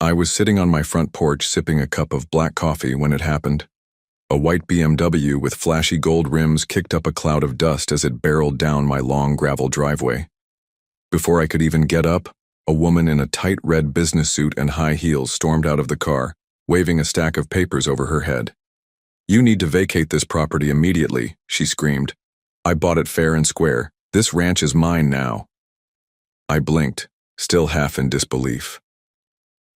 I was sitting on my front porch sipping a cup of black coffee when it happened. A white BMW with flashy gold rims kicked up a cloud of dust as it barreled down my long gravel driveway. Before I could even get up, a woman in a tight red business suit and high heels stormed out of the car, waving a stack of papers over her head. "You need to vacate this property immediately," she screamed. "I bought it fair and square. This ranch is mine now." I blinked, still half in disbelief.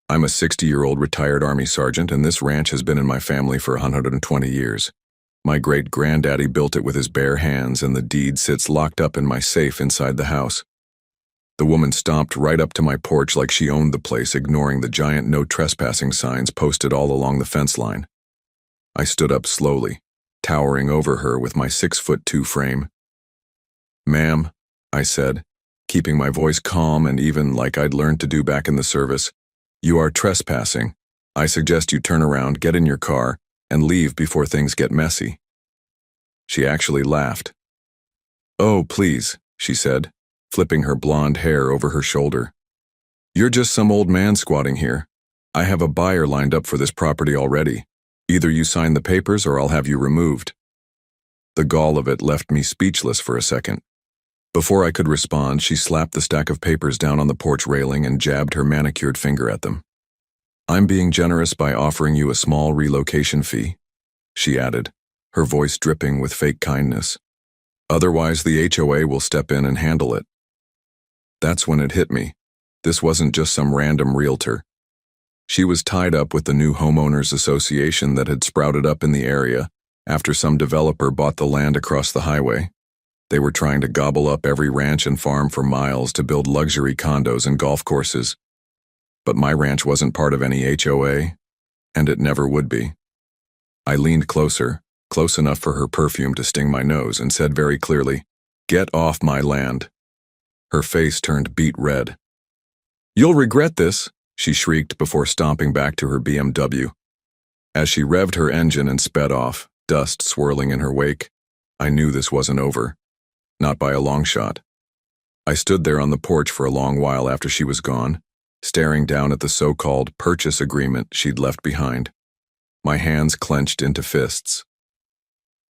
I'm a 60-year-old retired Army sergeant, and this ranch has been in my family for 120 years. My great-granddaddy built it with his bare hands, and the deed sits locked up in my safe inside the house. The woman stomped right up to my porch like she owned the place, ignoring the giant no trespassing signs posted all along the fence line. I stood up slowly, towering over her with my 6'2" frame. "Ma'am," I said, keeping my voice calm and even like I'd learned to do back in the service, "you are trespassing. I suggest you turn around, get in your car, and leave before things get messy." She actually laughed. "Oh, please," she said, flipping her blonde hair over her shoulder. "You're just some old man squatting here. I have a buyer lined up for this property already. Either you sign the papers or I'll have you removed." The gall of it left me speechless for a second. Before I could respond, she slapped the stack of papers down on the porch railing and jabbed her manicured finger at them. "I'm being generous by offering you a small relocation fee," she added, her voice dripping with fake kindness. "Otherwise, the HOA will step in and handle it." That's when it hit me. This wasn't just some random realtor. She was tied up with the new homeowners association that had sprouted up in the area after some developer bought the land across the highway. They were trying to gobble up every ranch and farm for miles to build luxury condos and golf courses. But my ranch wasn't part of any HOA, and it never would be. I leaned closer, close enough for her perfume to sting my nose, and said very clearly, "Get off my land." Her face turned beet red. "You'll regret this," she shrieked before stomping back to her BMW. As she revved her engine and sped off, dust swirling in her wake, I knew this wasn't over. Not by a long shot. I stood there on the porch for a long while after she was gone, staring down at the so-called purchase agreement she'd left behind. My hands clenched into fists.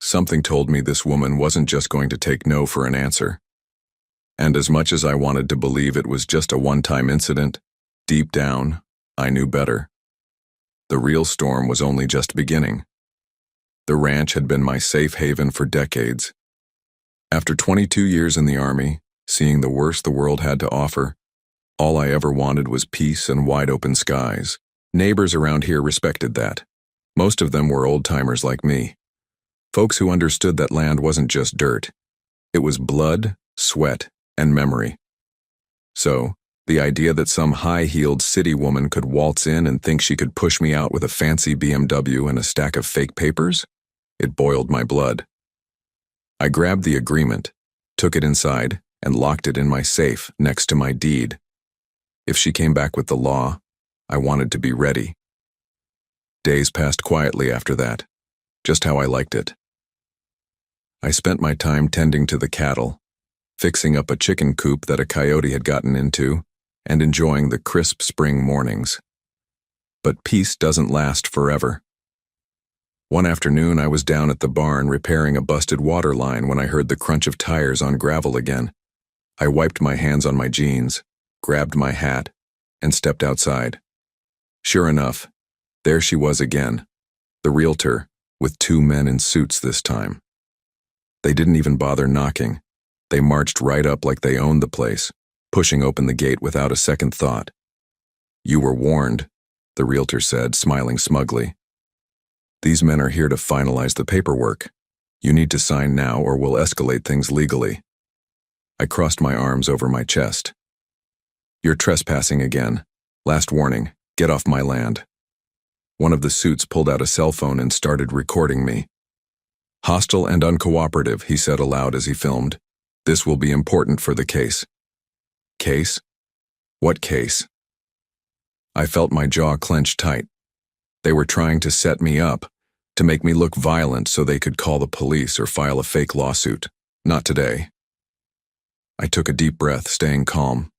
Something told me this woman wasn't just going to take no for an answer. And as much as I wanted to believe it was just a one-time incident, deep down, I knew better. The real storm was only just beginning. The ranch had been my safe haven for decades. After 22 years in the Army, seeing the worst the world had to offer, all I ever wanted was peace and wide-open skies. Neighbors around here respected that. Most of them were old-timers like me. Folks who understood that land wasn't just dirt. It was blood, sweat, and memory. So, the idea that some high-heeled city woman could waltz in and think she could push me out with a fancy BMW and a stack of fake papers, it boiled my blood. I grabbed the agreement, took it inside, and locked it in my safe next to my deed. If she came back with the law, I wanted to be ready. Days passed quietly after that, just how I liked it. I spent my time tending to the cattle, fixing up a chicken coop that a coyote had gotten into, and enjoying the crisp spring mornings. But peace doesn't last forever. One afternoon, I was down at the barn repairing a busted water line when I heard the crunch of tires on gravel again. I wiped my hands on my jeans, grabbed my hat, and stepped outside. Sure enough, there she was again, the realtor, with two men in suits this time. They didn't even bother knocking. They marched right up like they owned the place, pushing open the gate without a second thought. "You were warned," the realtor said, smiling smugly. "These men are here to finalize the paperwork. You need to sign now or we'll escalate things legally." I crossed my arms over my chest. "You're trespassing again. Last warning, get off my land." One of the suits pulled out a cell phone and started recording me. "Hostile and uncooperative," he said aloud as he filmed. "This will be important for the case." "Case? What case?" I felt my jaw clench tight. They were trying to set me up, to make me look violent so they could call the police or file a fake lawsuit. Not today. I took a deep breath, staying calm.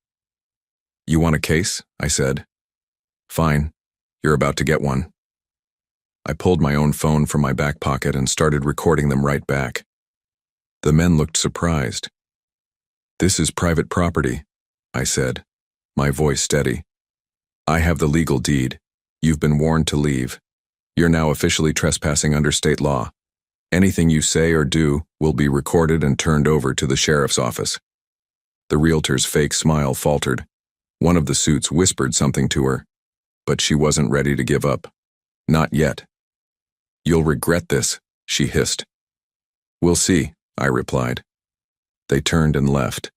"You want a case?" I said. Fine, you're about to get one. I pulled my own phone from my back pocket and started recording them right back. The men looked surprised. This is private property, I said, my voice steady. I have the legal deed. You've been warned to leave. You're now officially trespassing under state law. Anything you say or do will be recorded and turned over to the sheriff's office. The realtor's fake smile faltered. One of the suits whispered something to her, but she wasn't ready to give up. Not yet. You'll regret this, she hissed. We'll see, I replied. They turned and left,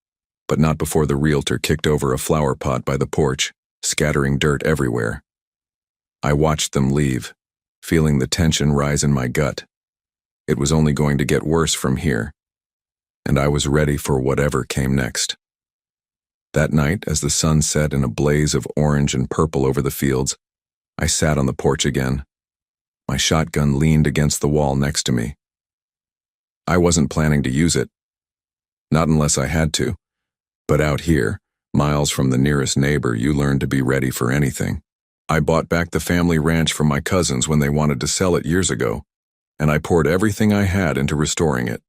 but not before the realtor kicked over a flower pot by the porch, scattering dirt everywhere. I watched them leave, feeling the tension rise in my gut. It was only going to get worse from here, and I was ready for whatever came next. That night, as the sun set in a blaze of orange and purple over the fields, I sat on the porch again. My shotgun leaned against the wall next to me. I wasn't planning to use it, not unless I had to, but out here, miles from the nearest neighbor, you learn to be ready for anything. I bought back the family ranch from my cousins when they wanted to sell it years ago, and I poured everything I had into restoring it.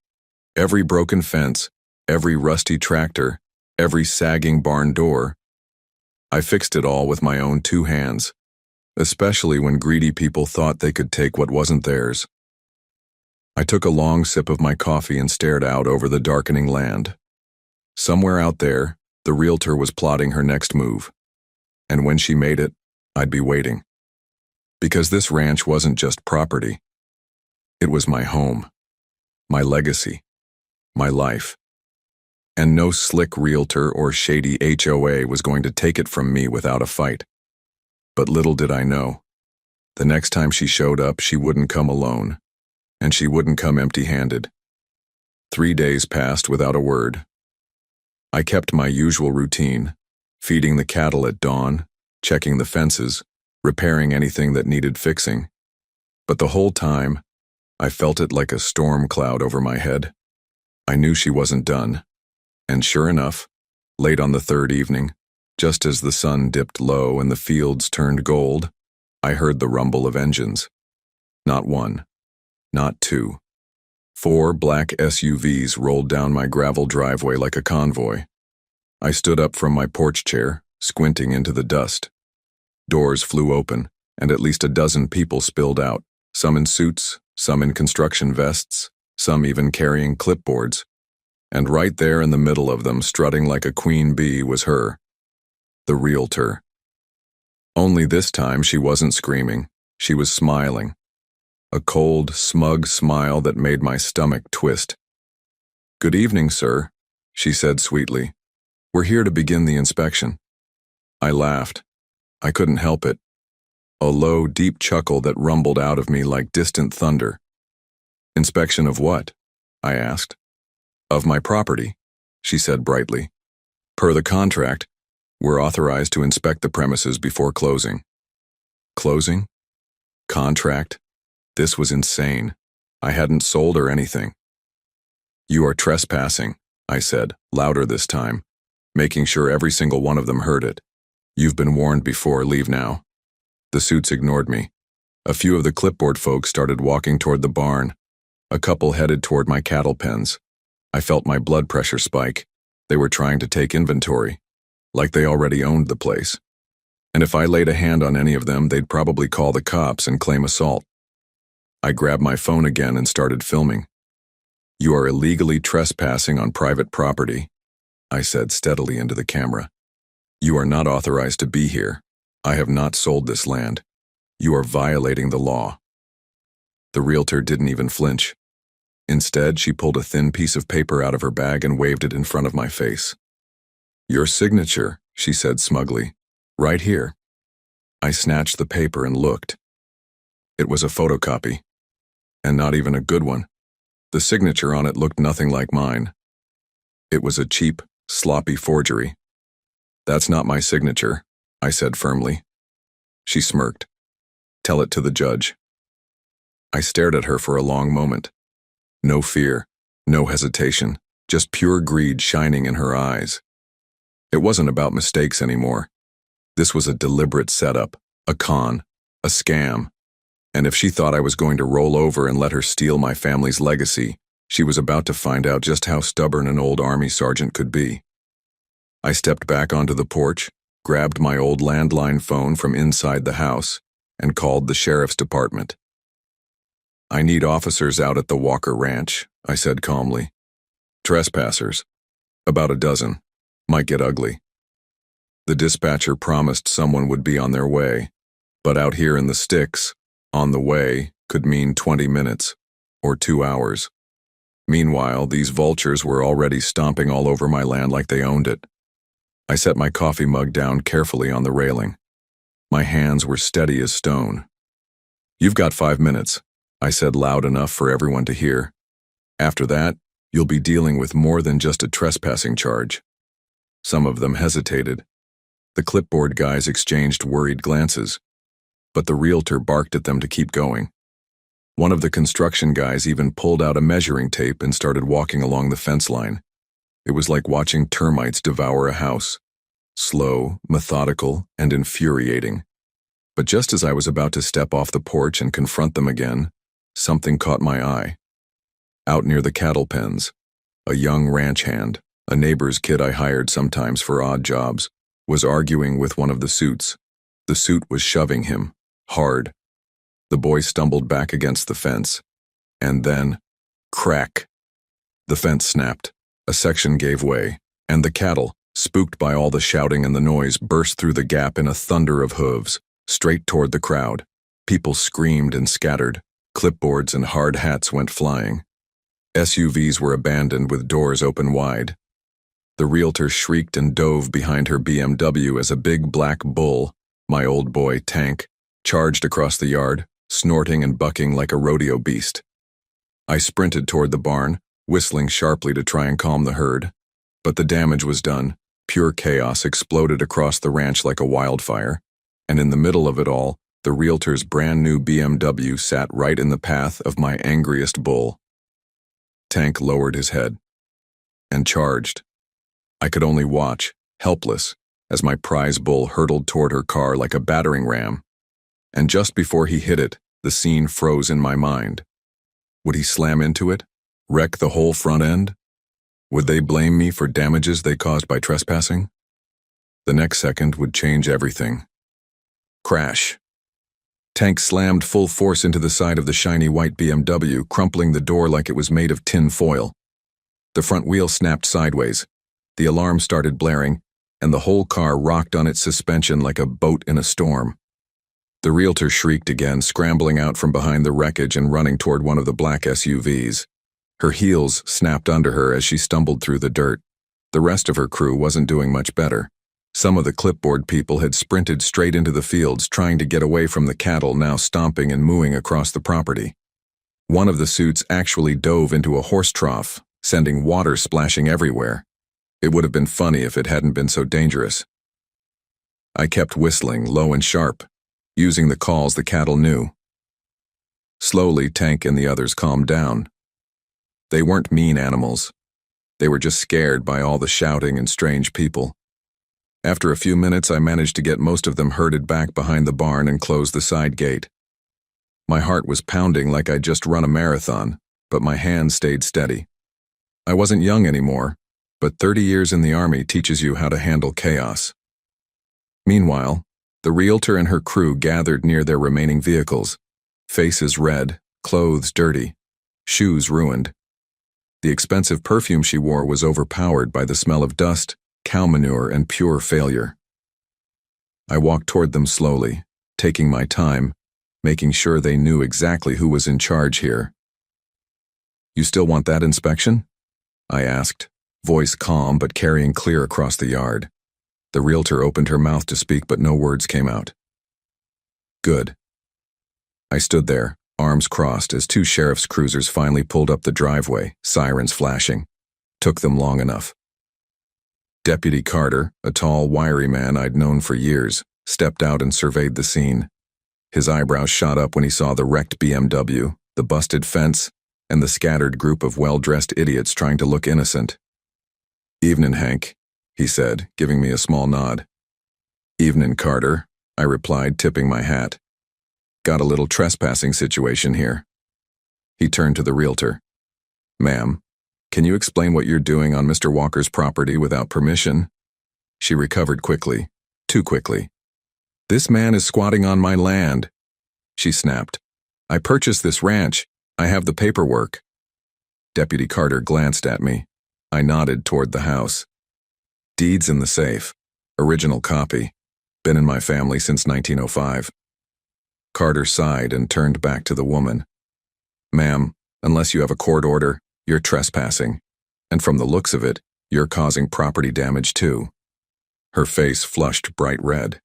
Every broken fence, every rusty tractor, every sagging barn door. I fixed it all with my own 2 hands, especially when greedy people thought they could take what wasn't theirs. I took a long sip of my coffee and stared out over the darkening land. Somewhere out there, the realtor was plotting her next move, and when she made it, I'd be waiting. Because this ranch wasn't just property. It was my home, my legacy, my life. And no slick realtor or shady HOA was going to take it from me without a fight. But little did I know, the next time she showed up, she wouldn't come alone, and she wouldn't come empty-handed. 3 days passed without a word. I kept my usual routine, feeding the cattle at dawn, checking the fences, repairing anything that needed fixing. But the whole time, I felt it like a storm cloud over my head. I knew she wasn't done. And sure enough, late on the 3rd evening, just as the sun dipped low and the fields turned gold, I heard the rumble of engines. Not 1, not 2. 4 black SUVs rolled down my gravel driveway like a convoy. I stood up from my porch chair, squinting into the dust. Doors flew open, and at least a dozen people spilled out, some in suits, some in construction vests, some even carrying clipboards. And right there in the middle of them, strutting like a queen bee, was her, the realtor. Only this time she wasn't screaming, she was smiling. A cold, smug smile that made my stomach twist. "Good evening, sir," she said sweetly. "We're here to begin the inspection." I laughed. I couldn't help it. A low, deep chuckle that rumbled out of me like distant thunder. "Inspection of what?" I asked. "Of my property," she said brightly. "Per the contract, we're authorized to inspect the premises before closing." Closing? Contract? This was insane. I hadn't sold her anything. "You are trespassing," I said, louder this time, making sure every single one of them heard it. "You've been warned before, leave now." The suits ignored me. A few of the clipboard folks started walking toward the barn. A couple headed toward my cattle pens. I felt my blood pressure spike. They were trying to take inventory, like they already owned the place. And if I laid a hand on any of them, they'd probably call the cops and claim assault. I grabbed my phone again and started filming. "You are illegally trespassing on private property," I said steadily into the camera. "You are not authorized to be here. I have not sold this land. You are violating the law." The realtor didn't even flinch. Instead, she pulled a thin piece of paper out of her bag and waved it in front of my face. "Your signature," she said smugly. "Right here." I snatched the paper and looked. It was a photocopy, and not even a good one. The signature on it looked nothing like mine. It was a cheap, sloppy forgery. "That's not my signature," I said firmly. She smirked. "Tell it to the judge." I stared at her for a long moment. No fear, no hesitation, just pure greed shining in her eyes. It wasn't about mistakes anymore. This was a deliberate setup, A con. A scam. And if she thought I was going to roll over and let her steal my family's legacy, she was about to find out just how stubborn an old army sergeant could be. I stepped back onto the porch, grabbed my old landline phone from inside the house, and called the sheriff's department. "I need officers out at the Walker Ranch," I said calmly. "Trespassers. About a dozen. Might get ugly." The dispatcher promised someone would be on their way, but out here in the sticks, on the way could mean 20 minutes or 2 hours. Meanwhile, these vultures were already stomping all over my land like they owned it. I set my coffee mug down carefully on the railing. My hands were steady as stone. "You've got 5 minutes," I said loud enough for everyone to hear. "After that, you'll be dealing with more than just a trespassing charge." Some of them hesitated. The clipboard guys exchanged worried glances, but the realtor barked at them to keep going. One of the construction guys even pulled out a measuring tape and started walking along the fence line. It was like watching termites devour a house. Slow, methodical, and infuriating. But just as I was about to step off the porch and confront them again, something caught my eye. Out near the cattle pens, a young ranch hand, a neighbor's kid I hired sometimes for odd jobs, was arguing with one of the suits. The suit was shoving him, hard. The boy stumbled back against the fence. And then, crack. The fence snapped, a section gave way, and the cattle, spooked by all the shouting and the noise, burst through the gap in a thunder of hooves, straight toward the crowd. People screamed and scattered. Clipboards and hard hats went flying. SUVs were abandoned with doors open wide. The realtor shrieked and dove behind her BMW as a big black bull, my old boy Tank, charged across the yard, snorting and bucking like a rodeo beast. I sprinted toward the barn, whistling sharply to try and calm the herd. But the damage was done. Pure chaos exploded across the ranch like a wildfire. And in the middle of it all, the realtor's brand new BMW sat right in the path of my angriest bull. Tank lowered his head and charged. I could only watch, helpless, as my prize bull hurtled toward her car like a battering ram. And just before he hit it, the scene froze in my mind. Would he slam into it? Wreck the whole front end? Would they blame me for damages they caused by trespassing? The next second would change everything. Crash. Tank slammed full force into the side of the shiny white BMW, crumpling the door like it was made of tin foil. The front wheel snapped sideways. The alarm started blaring, and the whole car rocked on its suspension like a boat in a storm. The realtor shrieked again, scrambling out from behind the wreckage and running toward one of the black SUVs. Her heels snapped under her as she stumbled through the dirt. The rest of her crew wasn't doing much better. Some of the clipboard people had sprinted straight into the fields, trying to get away from the cattle now stomping and mooing across the property. One of the suits actually dove into a horse trough, sending water splashing everywhere. It would have been funny if it hadn't been so dangerous. I kept whistling, low and sharp, using the calls the cattle knew. Slowly, Tank and the others calmed down. They weren't mean animals. They were just scared by all the shouting and strange people. After a few minutes, I managed to get most of them herded back behind the barn and close the side gate. My heart was pounding like I'd just run a marathon, but my hands stayed steady. I wasn't young anymore, but 30 years in the Army teaches you how to handle chaos. Meanwhile, the realtor and her crew gathered near their remaining vehicles, faces red, clothes dirty, shoes ruined. The expensive perfume she wore was overpowered by the smell of dust, cow manure, and pure failure. I walked toward them slowly, taking my time, making sure they knew exactly who was in charge here. "You still want that inspection?" I asked, voice calm but carrying clear across the yard. The realtor opened her mouth to speak, but no words came out. Good. I stood there, arms crossed, as two sheriff's cruisers finally pulled up the driveway, sirens flashing. Took them long enough. Deputy Carter, a tall, wiry man I'd known for years, stepped out and surveyed the scene. His eyebrows shot up when he saw the wrecked BMW, the busted fence, and the scattered group of well-dressed idiots trying to look innocent. "Evenin', Hank," he said, giving me a small nod. "Evenin', Carter," I replied, tipping my hat. Got a little trespassing situation here. He turned to the realtor. Ma'am, can you explain what you're doing on Mr. Walker's property without permission? She recovered quickly, too quickly. This man is squatting on my land, she snapped. I purchased this ranch. I have the paperwork. Deputy Carter glanced at me. I nodded toward the house. Deeds in the safe. Original copy. Been in my family since 1905. Carter sighed and turned back to the woman. Ma'am, unless you have a court order, you're trespassing. And from the looks of it, you're causing property damage too. Her face flushed bright red.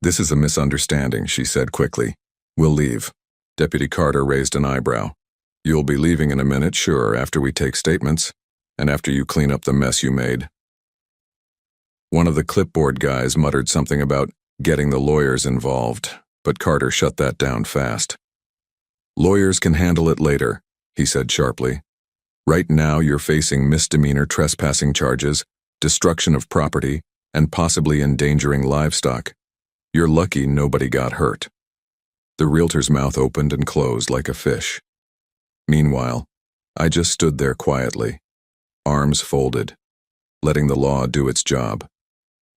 This is a misunderstanding, she said quickly. We'll leave. Deputy Carter raised an eyebrow. You'll be leaving in a minute, sure, after we take statements, and after you clean up the mess you made. One of the clipboard guys muttered something about getting the lawyers involved, but Carter shut that down fast. Lawyers can handle it later, he said sharply. Right now you're facing misdemeanor trespassing charges, destruction of property, and possibly endangering livestock. You're lucky nobody got hurt. The realtor's mouth opened and closed like a fish. Meanwhile, I just stood there quietly, arms folded, letting the law do its job.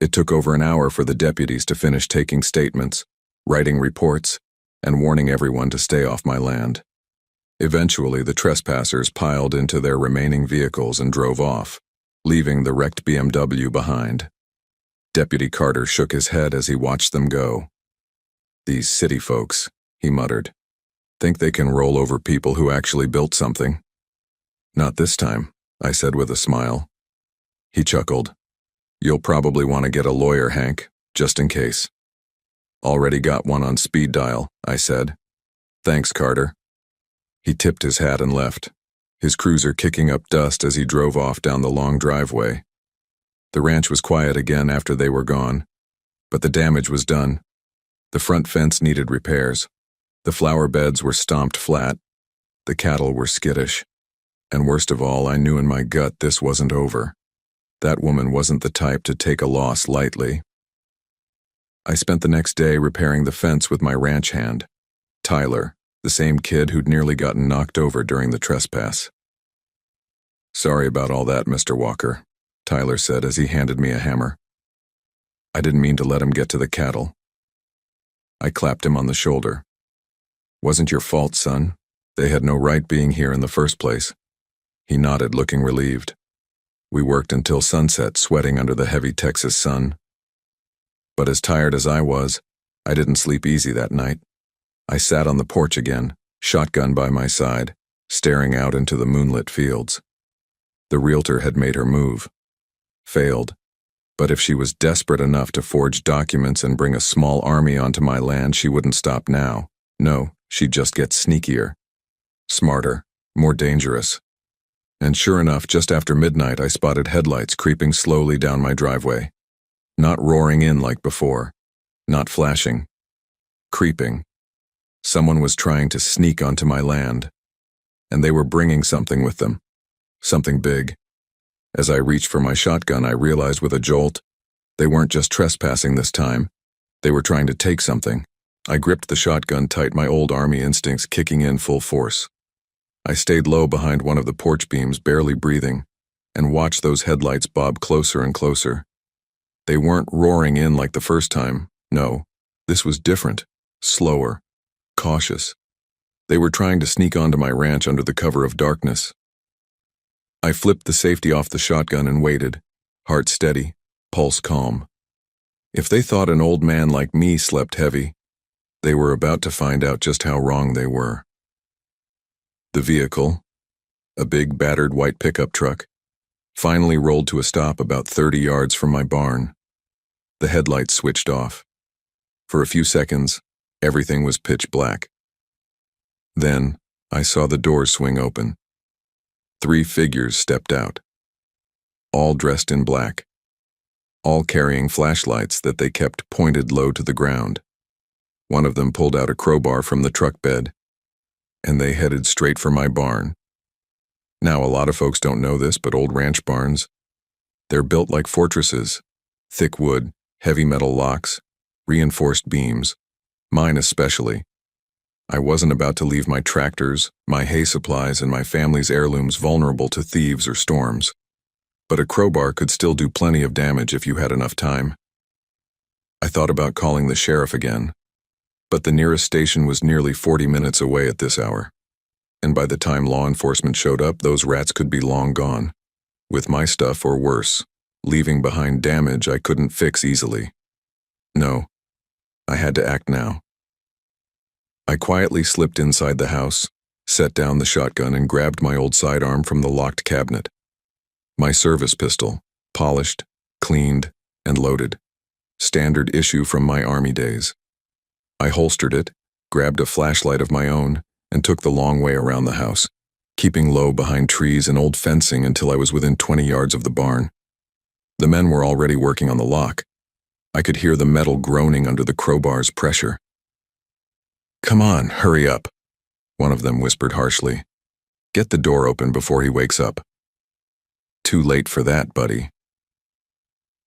It took over an hour for the deputies to finish taking statements, writing reports, and warning everyone to stay off my land. Eventually, the trespassers piled into their remaining vehicles and drove off, leaving the wrecked BMW behind. Deputy Carter shook his head as he watched them go. These city folks, he muttered, think they can roll over people who actually built something. Not this time, I said with a smile. He chuckled. You'll probably want to get a lawyer, Hank, just in case. Already got one on speed dial, I said. Thanks, Carter. He tipped his hat and left, his cruiser kicking up dust as he drove off down the long driveway. The ranch was quiet again after they were gone, but the damage was done. The front fence needed repairs. The flower beds were stomped flat. The cattle were skittish. And worst of all, I knew in my gut this wasn't over. That woman wasn't the type to take a loss lightly. I spent the next day repairing the fence with my ranch hand, Tyler, the same kid who'd nearly gotten knocked over during the trespass. Sorry about all that, Mr. Walker, Tyler said as he handed me a hammer. I didn't mean to let him get to the cattle. I clapped him on the shoulder. Wasn't your fault, son. They had no right being here in the first place. He nodded, looking relieved. We worked until sunset, sweating under the heavy Texas sun. But as tired as I was, I didn't sleep easy that night. I sat on the porch again, shotgun by my side, staring out into the moonlit fields. The realtor had made her move. Failed. But if she was desperate enough to forge documents and bring a small army onto my land, she wouldn't stop now. No, she'd just get sneakier. Smarter, more dangerous. And sure enough, just after midnight, I spotted headlights creeping slowly down my driveway. Not roaring in like before. Not flashing. Creeping. Someone was trying to sneak onto my land. And they were bringing something with them. Something big. As I reached for my shotgun, I realized with a jolt, they weren't just trespassing this time. They were trying to take something. I gripped the shotgun tight, my old army instincts kicking in full force. I stayed low behind one of the porch beams, barely breathing, and watched those headlights bob closer and closer. They weren't roaring in like the first time. No, this was different, slower, cautious. They were trying to sneak onto my ranch under the cover of darkness. I flipped the safety off the shotgun and waited, heart steady, pulse calm. If they thought an old man like me slept heavy, they were about to find out just how wrong they were. The vehicle, a big battered white pickup truck, finally rolled to a stop about 30 yards from my barn. The headlights switched off. For a few seconds, everything was pitch black. Then, I saw the doors swing open. 3 figures stepped out, all dressed in black, all carrying flashlights that they kept pointed low to the ground. One of them pulled out a crowbar from the truck bed, and they headed straight for my barn. Now, a lot of folks don't know this, but old ranch barns, they're built like fortresses. Thick wood, heavy metal locks, reinforced beams, mine especially. I wasn't about to leave my tractors, my hay supplies, and my family's heirlooms vulnerable to thieves or storms. But a crowbar could still do plenty of damage if you had enough time. I thought about calling the sheriff again, but the nearest station was nearly 40 minutes away at this hour. And by the time law enforcement showed up, those rats could be long gone, with my stuff or worse, leaving behind damage I couldn't fix easily. No, I had to act now. I quietly slipped inside the house, set down the shotgun, and grabbed my old sidearm from the locked cabinet. My service pistol, polished, cleaned, and loaded. Standard issue from my Army days. I holstered it, grabbed a flashlight of my own, and took the long way around the house, keeping low behind trees and old fencing until I was within 20 yards of the barn. The men were already working on the lock. I could hear the metal groaning under the crowbar's pressure. "Come on, hurry up," one of them whispered harshly. "Get the door open before he wakes up." "Too late for that, buddy."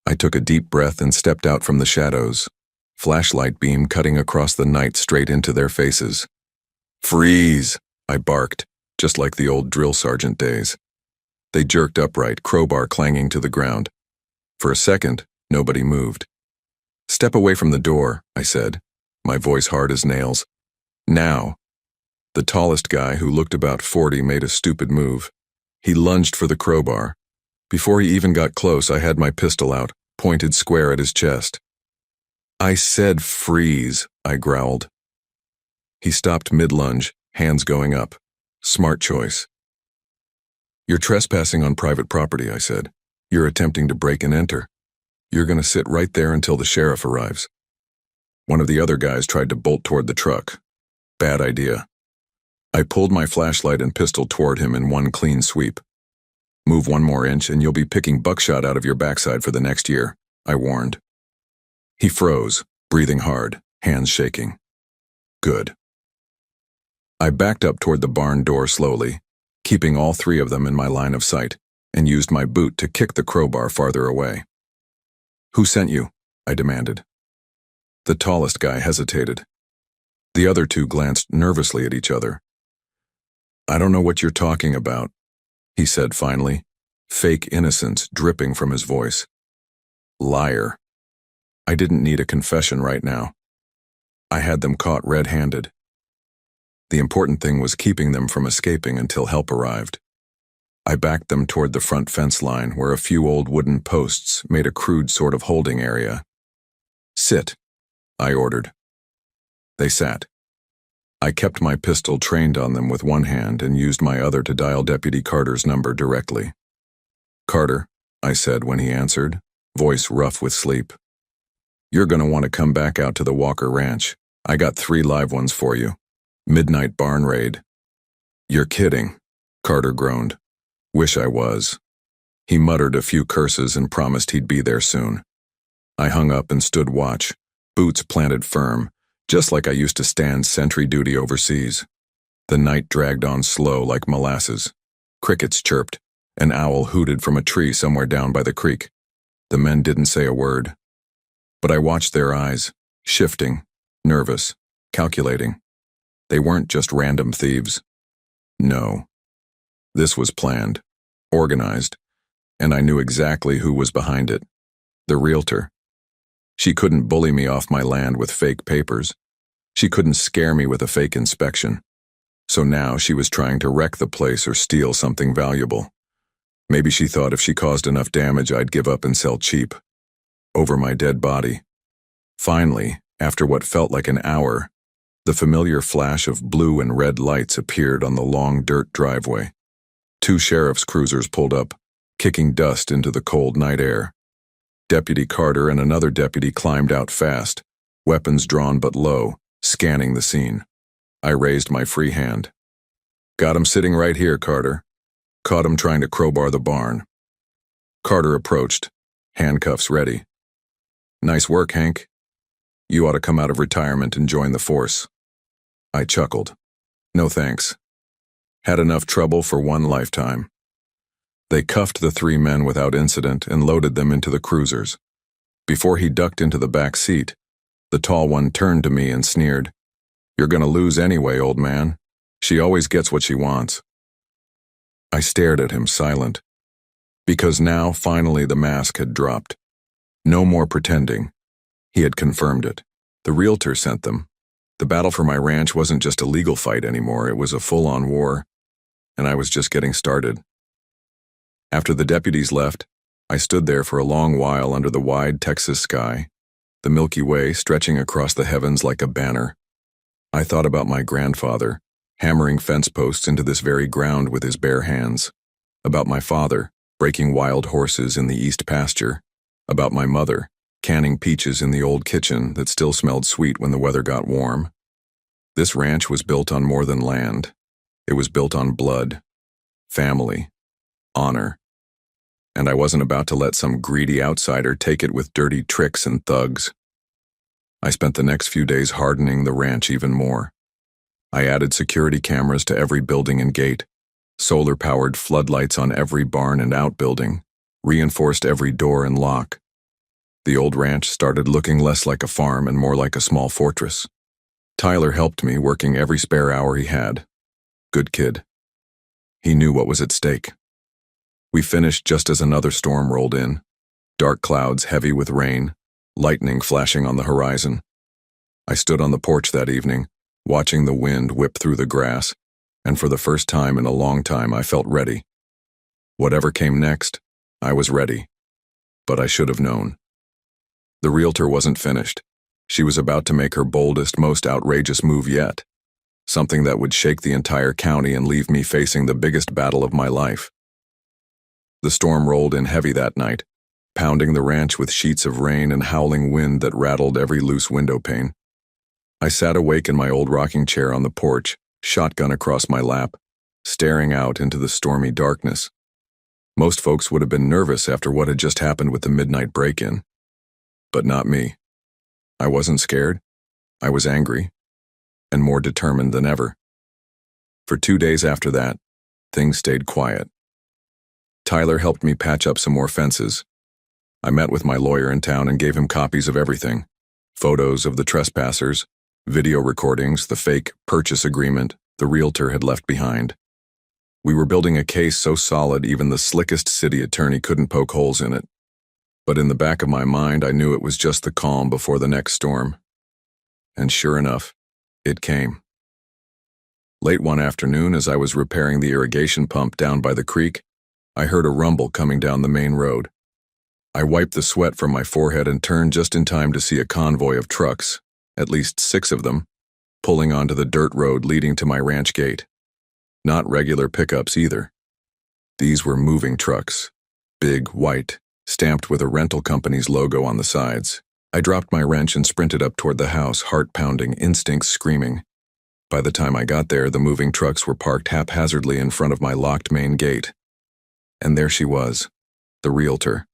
I took a deep breath and stepped out from the shadows, flashlight beam cutting across the night straight into their faces. "Freeze!" I barked, just like the old drill sergeant days. They jerked upright, crowbar clanging to the ground. For a second, nobody moved. "Step away from the door," I said, my voice hard as nails. "Now." The tallest guy, who looked about 40, made a stupid move. He lunged for the crowbar. Before he even got close, I had my pistol out, pointed square at his chest. "I said freeze," I growled. He stopped mid-lunge, hands going up. Smart choice. "You're trespassing on private property," I said. "You're attempting to break and enter. You're going to sit right there until the sheriff arrives." One of the other guys tried to bolt toward the truck. Bad idea. I pulled my flashlight and pistol toward him in one clean sweep. "Move one more inch and you'll be picking buckshot out of your backside for the next year," I warned. He froze, breathing hard, hands shaking. Good. I backed up toward the barn door slowly, keeping all three of them in my line of sight, and used my boot to kick the crowbar farther away. "Who sent you?" I demanded. The tallest guy hesitated. The other two glanced nervously at each other. "I don't know what you're talking about," he said finally, fake innocence dripping from his voice. Liar. I didn't need a confession right now. I had them caught red-handed. The important thing was keeping them from escaping until help arrived. I backed them toward the front fence line where a few old wooden posts made a crude sort of holding area. "Sit," I ordered. They sat. I kept my pistol trained on them with one hand and used my other to dial Deputy Carter's number directly. "Carter," I said when he answered, voice rough with sleep. "You're going to want to come back out to the Walker Ranch. I got 3 live ones for you. Midnight barn raid." "You're kidding," Carter groaned. "Wish I was." He muttered a few curses and promised he'd be there soon. I hung up and stood watch, boots planted firm, just like I used to stand sentry duty overseas. The night dragged on slow like molasses. Crickets chirped. An owl hooted from a tree somewhere down by the creek. The men didn't say a word. But I watched their eyes, shifting, nervous, calculating. They weren't just random thieves. No. This was planned, organized, and I knew exactly who was behind it. The Realtor. She couldn't bully me off my land with fake papers. She couldn't scare me with a fake inspection. So now she was trying to wreck the place or steal something valuable. Maybe she thought if she caused enough damage I'd give up and sell cheap. Over my dead body. Finally, after what felt like an hour, the familiar flash of blue and red lights appeared on the long dirt driveway. 2 sheriff's cruisers pulled up, kicking dust into the cold night air. Deputy Carter and another deputy climbed out fast, weapons drawn but low, scanning the scene. I raised my free hand. "Got him sitting right here, Carter. Caught him trying to crowbar the barn." Carter approached, handcuffs ready. "Nice work, Hank. You ought to come out of retirement and join the force." I chuckled. "No thanks. Had enough trouble for one lifetime." They cuffed the 3 men without incident and loaded them into the cruisers. Before he ducked into the back seat, The tall one turned to me and sneered. "You're gonna lose anyway, old man. She always gets what she wants." I stared at him, silent. Because now, finally, the mask had dropped. No more pretending. He had confirmed it. The Realtor sent them. The battle for my ranch wasn't just a legal fight anymore, it was a full-on war, and I was just getting started. After the deputies left, I stood there for a long while under the wide Texas sky, the Milky Way stretching across the heavens like a banner. I thought about my grandfather, hammering fence posts into this very ground with his bare hands, about my father, breaking wild horses in the east pasture, about my mother, canning peaches in the old kitchen that still smelled sweet when the weather got warm. This ranch was built on more than land. It was built on blood, family, honor. And I wasn't about to let some greedy outsider take it with dirty tricks and thugs. I spent the next few days hardening the ranch even more. I added security cameras to every building and gate, solar-powered floodlights on every barn and outbuilding, reinforced every door and lock. The old ranch started looking less like a farm and more like a small fortress. Tyler helped me, working every spare hour he had. Good kid. He knew what was at stake. We finished just as another storm rolled in, dark clouds heavy with rain, lightning flashing on the horizon. I stood on the porch that evening, watching the wind whip through the grass, and for the first time in a long time I felt ready. Whatever came next, I was ready. But I should have known. The Realtor wasn't finished. She was about to make her boldest, most outrageous move yet. Something that would shake the entire county and leave me facing the biggest battle of my life. The storm rolled in heavy that night, pounding the ranch with sheets of rain and howling wind that rattled every loose window pane. I sat awake in my old rocking chair on the porch, shotgun across my lap, staring out into the stormy darkness. Most folks would have been nervous after what had just happened with the midnight break-in. But not me. I wasn't scared. I was angry, and more determined than ever. For 2 days after that, things stayed quiet. Tyler helped me patch up some more fences. I met with my lawyer in town and gave him copies of everything. Photos of the trespassers, video recordings, the fake purchase agreement the Realtor had left behind. We were building a case so solid even the slickest city attorney couldn't poke holes in it. But in the back of my mind, I knew it was just the calm before the next storm. And sure enough, it came. Late one afternoon, as I was repairing the irrigation pump down by the creek, I heard a rumble coming down the main road. I wiped the sweat from my forehead and turned just in time to see a convoy of trucks, at least 6 of them, pulling onto the dirt road leading to my ranch gate. Not regular pickups either. These were moving trucks, big, white, stamped with a rental company's logo on the sides. I dropped my wrench and sprinted up toward the house, heart pounding, instincts screaming. By the time I got there, the moving trucks were parked haphazardly in front of my locked main gate. And there she was, the Realtor.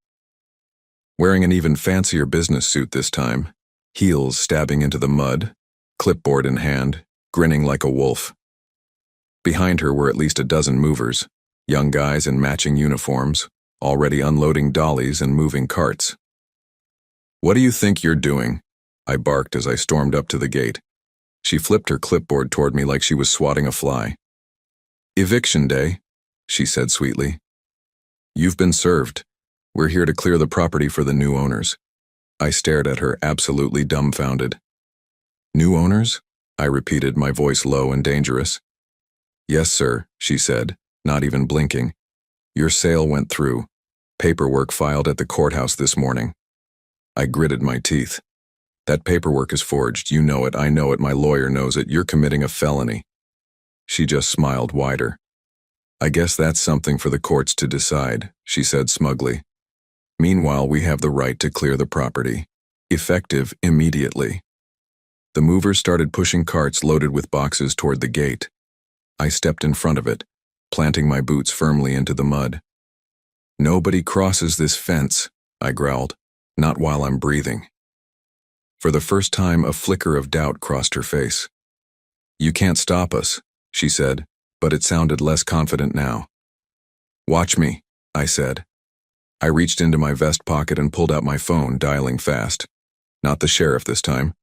Wearing an even fancier business suit this time, heels stabbing into the mud, clipboard in hand, grinning like a wolf. Behind her were at least a dozen movers, young guys in matching uniforms, already unloading dollies and moving carts. "What do you think you're doing?" I barked as I stormed up to the gate. She flipped her clipboard toward me like she was swatting a fly. "Eviction day," she said sweetly. "You've been served. We're here to clear the property for the new owners." I stared at her, absolutely dumbfounded. "New owners?" I repeated, my voice low and dangerous. "Yes, sir," she said, not even blinking. "Your sale went through. Paperwork filed at the courthouse this morning." I gritted my teeth. "That paperwork is forged. You know it, I know it, my lawyer knows it. You're committing a felony." She just smiled wider. "I guess that's something for the courts to decide," she said smugly. "Meanwhile, we have the right to clear the property. Effective immediately." The movers started pushing carts loaded with boxes toward the gate. I stepped in front of it, planting my boots firmly into the mud. "Nobody crosses this fence," I growled, "not while I'm breathing." For the first time, a flicker of doubt crossed her face. "You can't stop us," she said, but it sounded less confident now. "Watch me," I said. I reached into my vest pocket and pulled out my phone, dialing fast. Not the sheriff this time,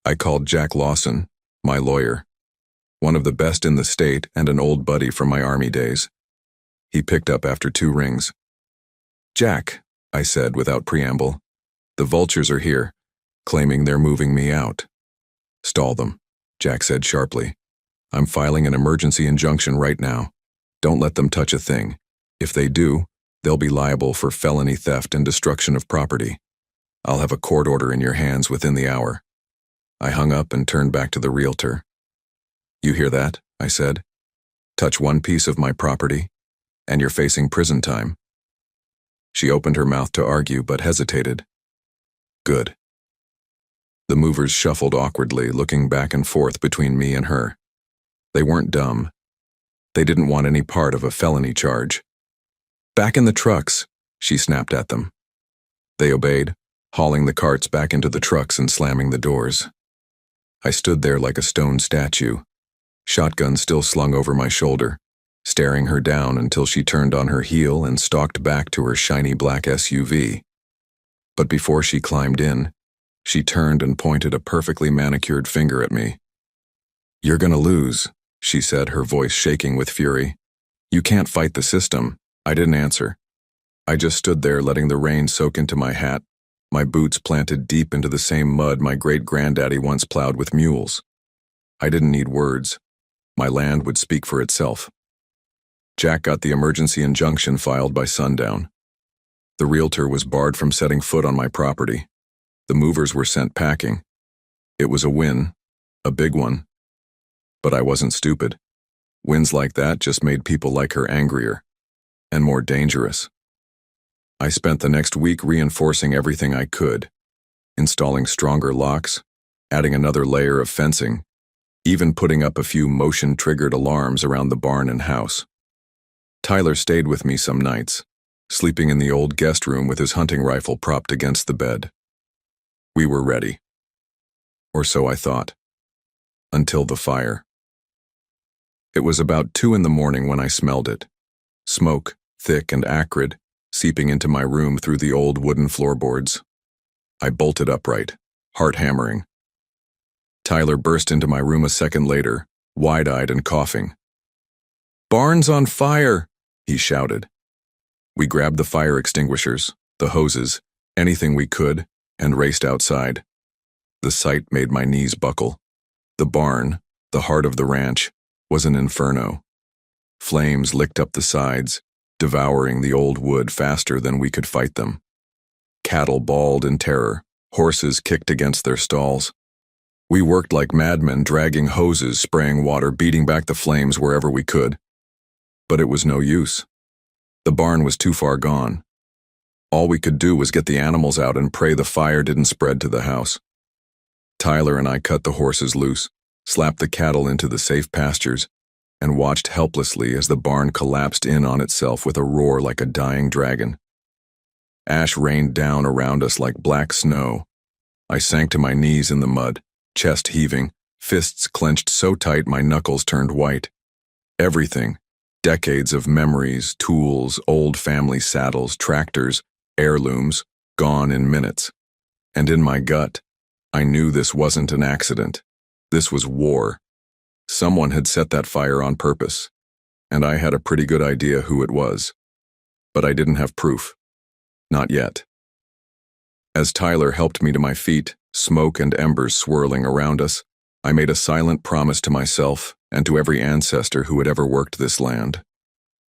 I called Jack Lawson, my lawyer, one of the best in the state and an old buddy from my Army days. He picked up after 2 rings. "Jack," I said without preamble, "the vultures are here, claiming they're moving me out." "Stall them," Jack said sharply. "I'm filing an emergency injunction right now. Don't let them touch a thing. If they do, they'll be liable for felony theft and destruction of property. I'll have a court order in your hands within the hour." I hung up and turned back to the Realtor. "You hear that?" I said. "Touch one piece of my property, and you're facing prison time." She opened her mouth to argue but hesitated. "Good." The movers shuffled awkwardly, looking back and forth between me and her. They weren't dumb. They didn't want any part of a felony charge. "Back in the trucks," she snapped at them. They obeyed, hauling the carts back into the trucks and slamming the doors. I stood there like a stone statue, shotgun still slung over my shoulder, staring her down until she turned on her heel and stalked back to her shiny black SUV. But before she climbed in, she turned and pointed a perfectly manicured finger at me. "You're gonna lose," she said, her voice shaking with fury. "You can't fight the system." I didn't answer. I just stood there letting the rain soak into my hat, my boots planted deep into the same mud my great-granddaddy once plowed with mules. I didn't need words. My land would speak for itself. Jack got the emergency injunction filed by sundown. The Realtor was barred from setting foot on my property. The movers were sent packing. It was a win, a big one. But I wasn't stupid. Wins like that just made people like her angrier and more dangerous. I spent the next week reinforcing everything I could, installing stronger locks, adding another layer of fencing, even putting up a few motion-triggered alarms around the barn and house. Tyler stayed with me some nights, sleeping in the old guest room with his hunting rifle propped against the bed. We were ready. Or so I thought. Until the fire. It was about 2 in the morning when I smelled it. Smoke, thick and acrid, seeping into my room through the old wooden floorboards. I bolted upright, heart hammering. Tyler burst into my room a second later, wide-eyed and coughing. "Barn's on fire!" he shouted. We grabbed the fire extinguishers, the hoses, anything we could, and raced outside. The sight made my knees buckle. The barn, the heart of the ranch, was an inferno. Flames licked up the sides, devouring the old wood faster than we could fight them. Cattle bawled in terror, horses kicked against their stalls. We worked like madmen, dragging hoses, spraying water, beating back the flames wherever we could. But it was no use. The barn was too far gone. All we could do was get the animals out and pray the fire didn't spread to the house. Tyler and I cut the horses loose, slapped the cattle into the safe pastures, and watched helplessly as the barn collapsed in on itself with a roar like a dying dragon. Ash rained down around us like black snow. I sank to my knees in the mud, chest heaving, fists clenched so tight my knuckles turned white. Everything, decades of memories, tools, old family saddles, tractors, heirlooms, gone in minutes. And in my gut, I knew this wasn't an accident. This was war. Someone had set that fire on purpose, and I had a pretty good idea who it was. But I didn't have proof. Not yet. As Tyler helped me to my feet, smoke and embers swirling around us, I made a silent promise to myself and to every ancestor who had ever worked this land.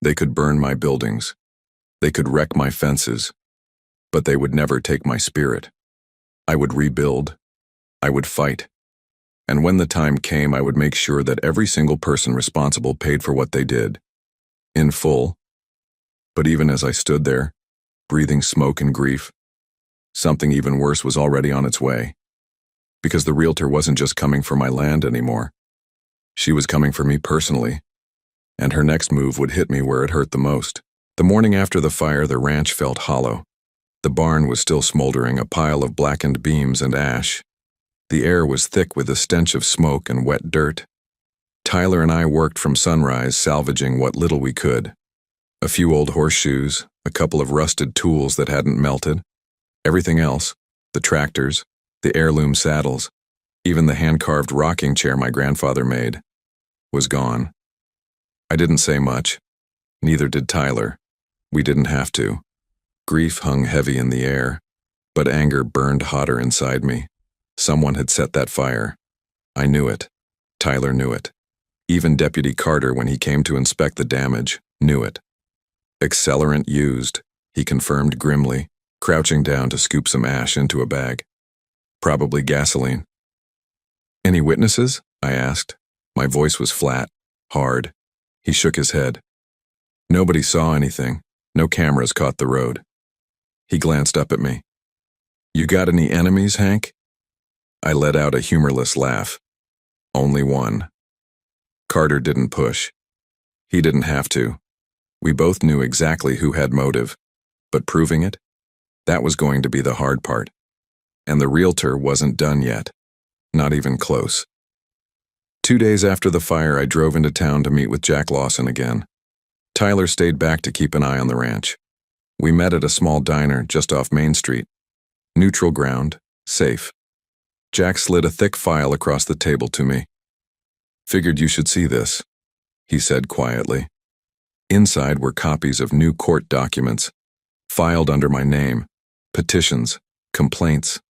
They could burn my buildings. They could wreck my fences. But they would never take my spirit. I would rebuild. I would fight. And when the time came, I would make sure that every single person responsible paid for what they did. In full. But even as I stood there, breathing smoke and grief, something even worse was already on its way. Because the Realtor wasn't just coming for my land anymore. She was coming for me personally. And her next move would hit me where it hurt the most. The morning after the fire, the ranch felt hollow. The barn was still smoldering, a pile of blackened beams and ash. The air was thick with the stench of smoke and wet dirt. Tyler and I worked from sunrise, salvaging what little we could. A few old horseshoes, a couple of rusted tools that hadn't melted. Everything else, the tractors, the heirloom saddles, Even the hand-carved rocking chair my grandfather made was gone. I didn't say much. Neither did Tyler. We didn't have to. Grief hung heavy in the air, but anger burned hotter inside me. Someone had set that fire. I knew it. Tyler knew it. Even Deputy Carter, when he came to inspect the damage, knew it. Accelerant used, he confirmed grimly, crouching down to scoop some ash into a bag. Probably gasoline. Any witnesses? I asked. My voice was flat, hard. He shook his head. Nobody saw anything. No cameras caught the road. He glanced up at me. You got any enemies, Hank? I let out a humorless laugh. Only one. Carter didn't push. He didn't have to. We both knew exactly who had motive, but proving it? That was going to be the hard part. And the Realtor wasn't done yet. Not even close. 2 days after the fire, I drove into town to meet with Jack Lawson again. Tyler stayed back to keep an eye on the ranch. We met at a small diner just off Main Street. Neutral ground, safe. Jack slid a thick file across the table to me. Figured you should see this, he said quietly. Inside were copies of new court documents, filed under my name, petitions, complaints,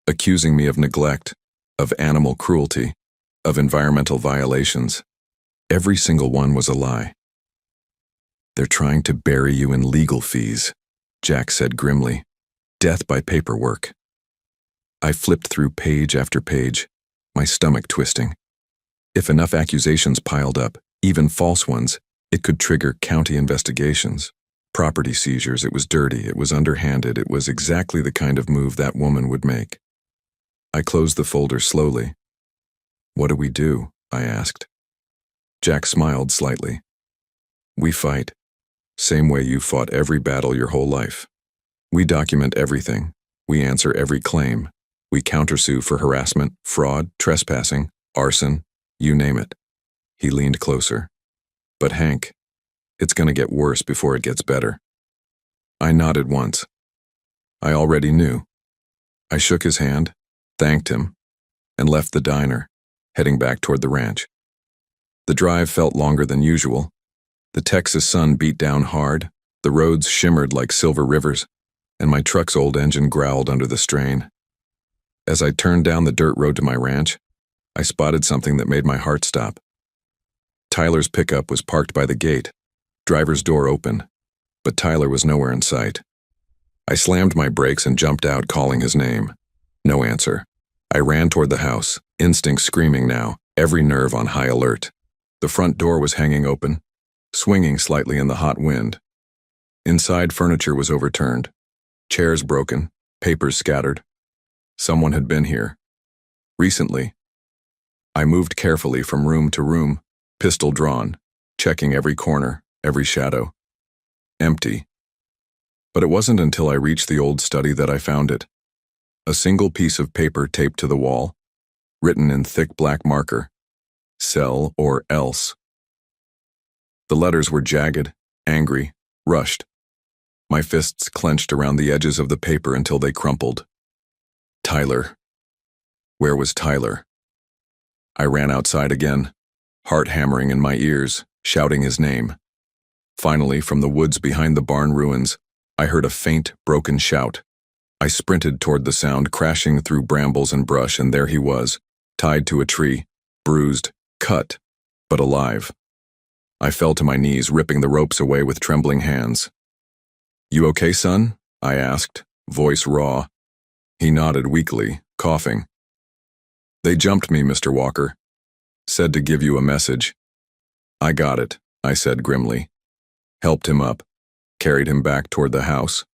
accusing me of neglect, of animal cruelty, of environmental violations. Every single one was a lie. They're trying to bury you in legal fees, Jack said grimly. Death by paperwork. I flipped through page after page, my stomach twisting. If enough accusations piled up, even false ones, it could trigger county investigations. Property seizures. It was dirty, it was underhanded, it was exactly the kind of move that woman would make. I closed the folder slowly. What do we do? I asked. Jack smiled slightly. We fight. Same way you fought every battle your whole life. We document everything. We answer every claim. We countersue for harassment, fraud, trespassing, arson, you name it. He leaned closer. But Hank, it's going to get worse before it gets better. I nodded once. I already knew. I shook his hand, thanked him, and left the diner, heading back toward the ranch. The drive felt longer than usual. The Texas sun beat down hard, the roads shimmered like silver rivers, and my truck's old engine growled under the strain. As I turned down the dirt road to my ranch, I spotted something that made my heart stop. Tyler's pickup was parked by the gate, driver's door open, but Tyler was nowhere in sight. I slammed my brakes and jumped out, calling his name. No answer. I ran toward the house, instinct screaming now, every nerve on high alert. The front door was hanging open, swinging slightly in the hot wind. Inside, furniture was overturned, chairs broken, papers scattered. Someone had been here. Recently. I moved carefully from room to room, pistol drawn, checking every corner, every shadow. Empty. But it wasn't until I reached the old study that I found it. A single piece of paper taped to the wall, written in thick black marker. Sell or else. The letters were jagged, angry, rushed. My fists clenched around the edges of the paper until they crumpled. Tyler. Where was Tyler? I ran outside again, heart hammering in my ears, shouting his name. Finally, from the woods behind the barn ruins, I heard a faint, broken shout. I sprinted toward the sound, crashing through brambles and brush, and there he was, tied to a tree, bruised, cut, but alive. I fell to my knees, ripping the ropes away with trembling hands. You okay, son? I asked, voice raw. He nodded weakly, coughing. They jumped me, Mr. Walker. Said to give you a message. I got it, I said grimly. Helped him up, carried him back toward the house.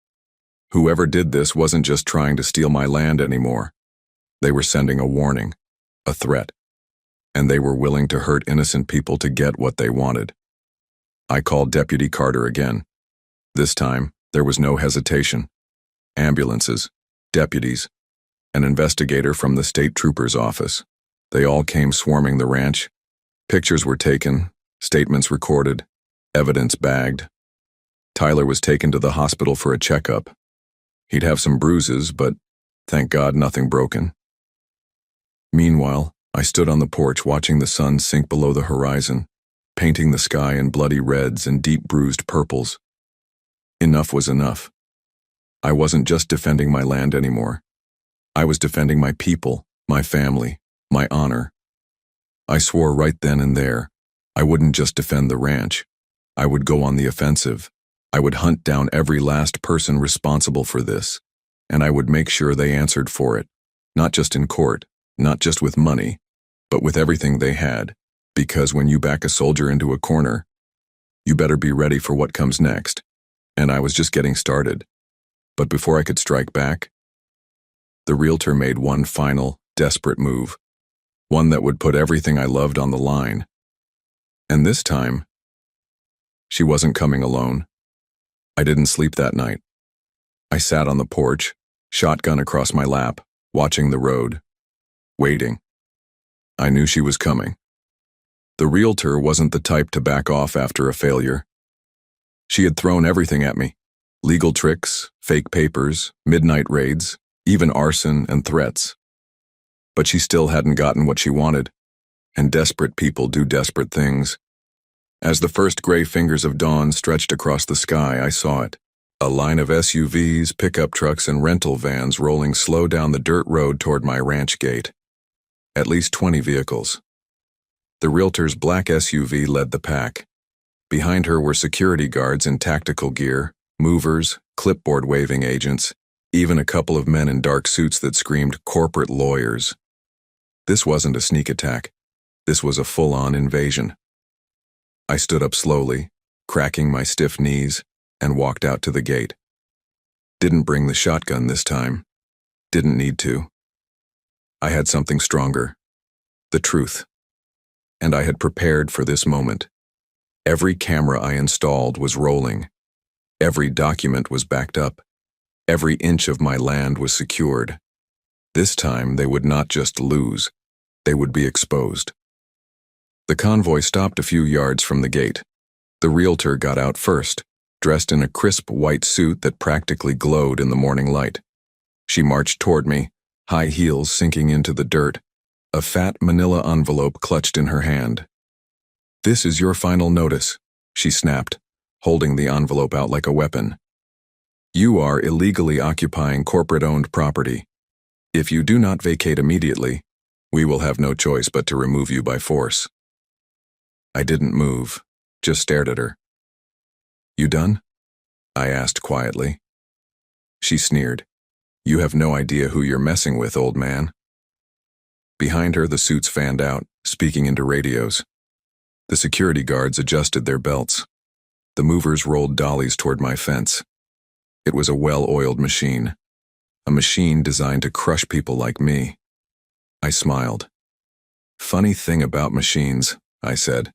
Whoever did this wasn't just trying to steal my land anymore. They were sending a warning, a threat, and they were willing to hurt innocent people to get what they wanted. I called Deputy Carter again. This time, there was no hesitation. Ambulances, deputies, an investigator from the state trooper's office. They all came swarming the ranch. Pictures were taken, statements recorded, evidence bagged. Tyler was taken to the hospital for a checkup. He'd have some bruises, but thank God nothing broken. Meanwhile, I stood on the porch watching the sun sink below the horizon, painting the sky in bloody reds and deep bruised purples. Enough was enough. I wasn't just defending my land anymore. I was defending my people, my family, my honor. I swore right then and there, I wouldn't just defend the ranch. I would go on the offensive. I would hunt down every last person responsible for this, and I would make sure they answered for it, not just in court, not just with money, but with everything they had, because when you back a soldier into a corner, you better be ready for what comes next. And I was just getting started. But before I could strike back, the realtor made one final, desperate move, one that would put everything I loved on the line. And this time, she wasn't coming alone. I didn't sleep that night. I sat on the porch, shotgun across my lap, watching the road, waiting. I knew she was coming. The realtor wasn't the type to back off after a failure. She had thrown everything at me: legal tricks, fake papers, midnight raids, even arson and threats. But she still hadn't gotten what she wanted, and desperate people do desperate things. As the first gray fingers of dawn stretched across the sky, I saw it. A line of SUVs, pickup trucks, and rental vans rolling slow down the dirt road toward my ranch gate. At least 20 vehicles. The realtor's black SUV led the pack. Behind her were security guards in tactical gear, movers, clipboard-waving agents, even a couple of men in dark suits that screamed corporate lawyers. This wasn't a sneak attack. This was a full-on invasion. I stood up slowly, cracking my stiff knees, and walked out to the gate. Didn't bring the shotgun this time. Didn't need to. I had something stronger. The truth. And I had prepared for this moment. Every camera I installed was rolling. Every document was backed up. Every inch of my land was secured. This time they would not just lose, they would be exposed. The convoy stopped a few yards from the gate. The realtor got out first, dressed in a crisp white suit that practically glowed in the morning light. She marched toward me, high heels sinking into the dirt, a fat manila envelope clutched in her hand. "This is your final notice," she snapped, holding the envelope out like a weapon. "You are illegally occupying corporate-owned property. If you do not vacate immediately, we will have no choice but to remove you by force." I didn't move, just stared at her. "You done?" I asked quietly. She sneered. "You have no idea who you're messing with, old man." Behind her, the suits fanned out, speaking into radios. The security guards adjusted their belts. The movers rolled dollies toward my fence. It was a well-oiled machine. A machine designed to crush people like me. I smiled. "Funny thing about machines," I said.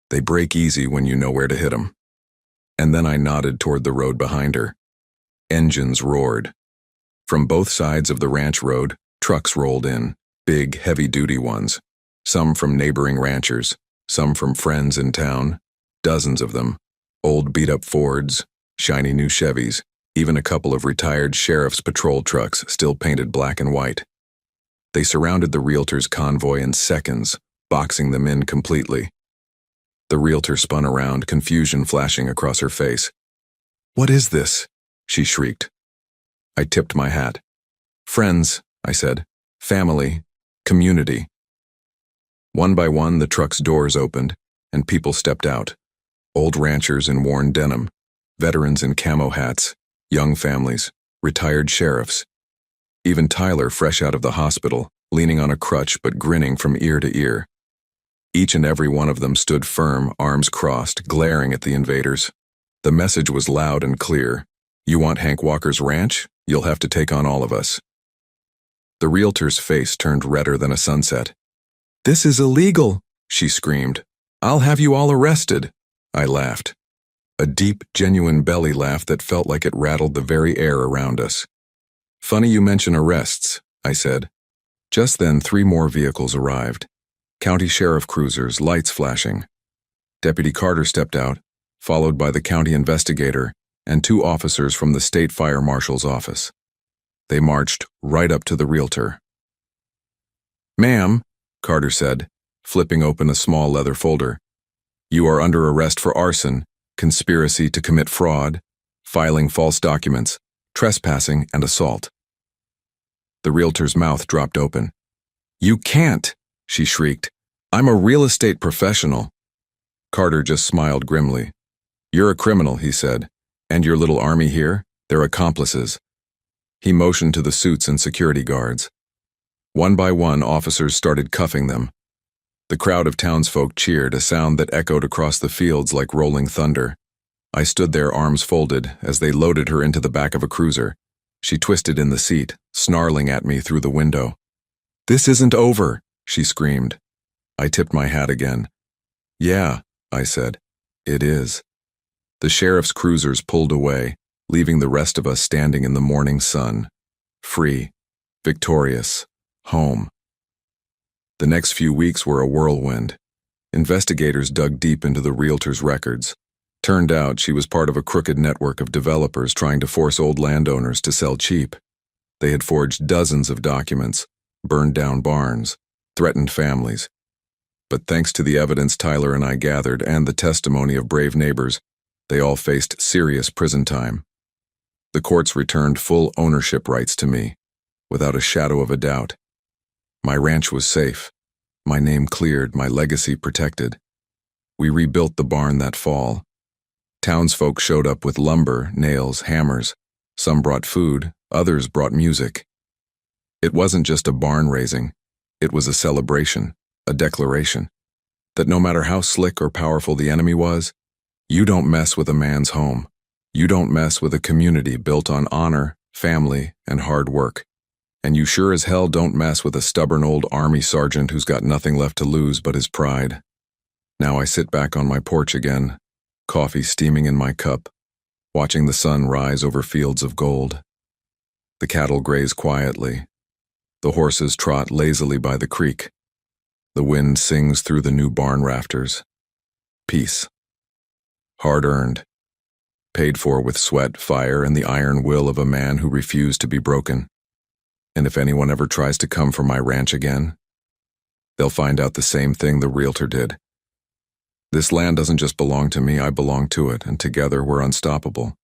"They break easy when you know where to hit them." And then I nodded toward the road behind her. Engines roared. From both sides of the ranch road, trucks rolled in, big, heavy-duty ones. Some from neighboring ranchers, some from friends in town, dozens of them. Old beat-up Fords, shiny new Chevys, even a couple of retired sheriff's patrol trucks still painted black and white. They surrounded the realtor's convoy in seconds, boxing them in completely. The realtor spun around, confusion flashing across her face. "What is this?" she shrieked. I tipped my hat. "Friends," I said. "Family. Community." One by one, the truck's doors opened, and people stepped out. Old ranchers in worn denim, veterans in camo hats, young families, retired sheriffs. Even Tyler, fresh out of the hospital, leaning on a crutch but grinning from ear to ear. Each and every one of them stood firm, arms crossed, glaring at the invaders. The message was loud and clear. "You want Hank Walker's ranch? You'll have to take on all of us." The realtor's face turned redder than a sunset. "This is illegal," she screamed. "I'll have you all arrested." I laughed. A deep, genuine belly laugh that felt like it rattled the very air around us. "Funny you mention arrests," I said. Just then 3 more vehicles arrived. County sheriff cruisers, lights flashing. Deputy Carter stepped out, followed by the county investigator and 2 officers from the state fire marshal's office. They marched right up to the realtor. "Ma'am," Carter said, flipping open a small leather folder, "you are under arrest for arson, conspiracy to commit fraud, filing false documents, trespassing, and assault." The realtor's mouth dropped open. "You can't," she shrieked. "I'm a real estate professional." Carter just smiled grimly. "You're a criminal," he said, "and your little army here, they're accomplices." He motioned to the suits and security guards. One by one, officers started cuffing them. The crowd of townsfolk cheered, a sound that echoed across the fields like rolling thunder. I stood there, arms folded, as they loaded her into the back of a cruiser. She twisted in the seat, snarling at me through the window. "This isn't over," she screamed. I tipped my hat again. "Yeah," I said, "it is." The sheriff's cruisers pulled away, leaving the rest of us standing in the morning sun. Free, victorious, home. The next few weeks were a whirlwind. Investigators dug deep into the realtor's records. Turned out she was part of a crooked network of developers trying to force old landowners to sell cheap. They had forged dozens of documents, burned down barns, threatened families. But thanks to the evidence Tyler and I gathered and the testimony of brave neighbors, they all faced serious prison time. The courts returned full ownership rights to me, without a shadow of a doubt. My ranch was safe, my name cleared, my legacy protected. We rebuilt the barn that fall. Townsfolk showed up with lumber, nails, hammers. Some brought food, others brought music. It wasn't just a barn raising, it was a celebration, a declaration, that no matter how slick or powerful the enemy was, you don't mess with a man's home. You don't mess with a community built on honor, family, and hard work. And you sure as hell don't mess with a stubborn old army sergeant who's got nothing left to lose but his pride. Now I sit back on my porch again, coffee steaming in my cup, watching the sun rise over fields of gold. The cattle graze quietly. The horses trot lazily by the creek. The wind sings through the new barn rafters. Peace. Hard-earned. Paid for with sweat, fire, and the iron will of a man who refused to be broken. And if anyone ever tries to come for my ranch again, they'll find out the same thing the realtor did. This land doesn't just belong to me, I belong to it, and together we're unstoppable.